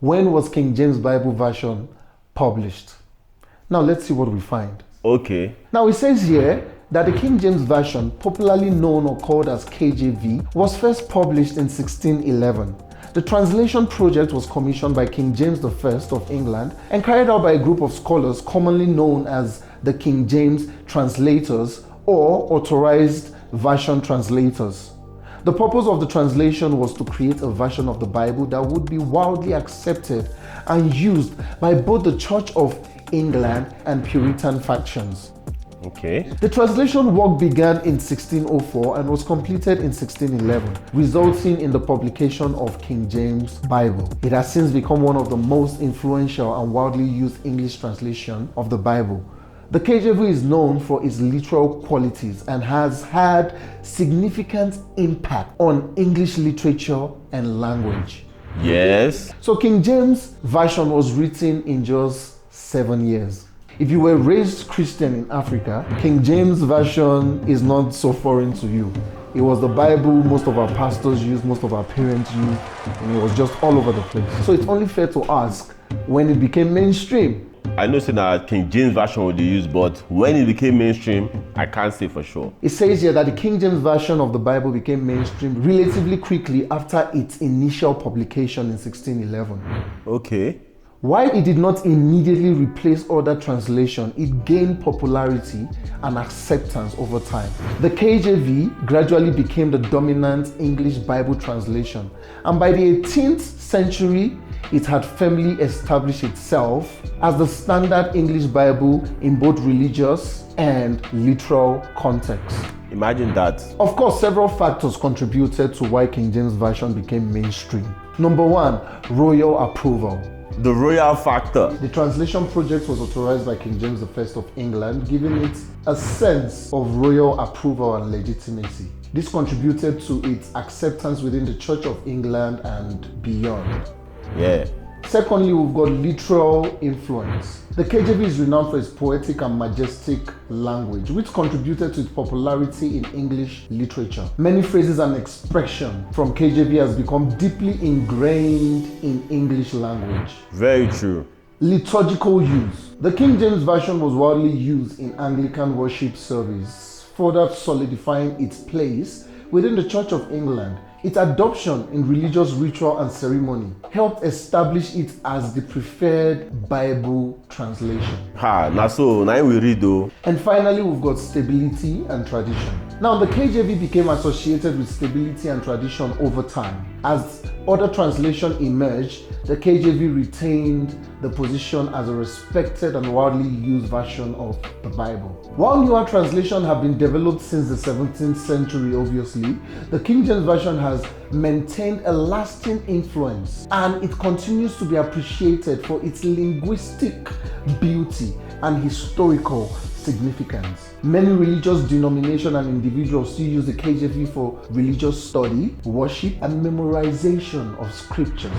When was King James Bible version published? Now let's see what we find. Okay. Now it says here that the King James Version, popularly known or called as KJV, was first published in 1611. The translation project was commissioned by King James I of England and carried out by a group of scholars commonly known as the King James translators or authorized version translators. The purpose of the translation was to create a version of the Bible that would be widely accepted and used by both the Church of England and Puritan factions. Okay. The translation work began in 1604 and was completed in 1611, resulting in the publication of King James Bible. It has since become one of the most influential and widely used English translation of the Bible. The KJV is known for its literal qualities and has had significant impact on English literature and language. Yes. So King James Version was written in just 7 years. If you were raised Christian in Africa, King James Version is not so foreign to you. It was the Bible most of our pastors used, most of our parents used, and it was just all over the place. So it's only fair to ask when it became mainstream. I know saying that King James Version would be used, but when it became mainstream, I can't say for sure. It says here that the King James Version of the Bible became mainstream relatively quickly after its initial publication in 1611. Okay. While it did not immediately replace other translations, it gained popularity and acceptance over time. The KJV gradually became the dominant English Bible translation, and by the 18th century, it had firmly established itself as the standard English Bible in both religious and literal contexts. Imagine that. Of course, several factors contributed to why King James Version became mainstream. Number one, royal approval. The royal factor. The translation project was authorized by King James I of England, giving it a sense of royal approval and legitimacy. This contributed to its acceptance within the Church of England and beyond. Yeah. Secondly, we've got literal influence. The KJV is renowned for its poetic and majestic language, which contributed to its popularity in English literature. Many phrases and expressions from KJV has become deeply ingrained in English language. Very true. Liturgical use. The King James Version was widely used in Anglican worship service, further solidifying its place within the Church of England. Its adoption in religious ritual and ceremony helped establish it as the preferred Bible translation. Now we read though. And finally, we've got stability and tradition. Now, the KJV became associated with stability and tradition over time. As other translations emerged, the KJV retained the position as a respected and widely used version of the Bible. While newer translations have been developed since the 17th century, obviously, the King James Version has maintained a lasting influence, and it continues to be appreciated for its linguistic beauty and historical significance. Many religious denominations and individuals still use the KJV for religious study, worship, and memorization of scriptures.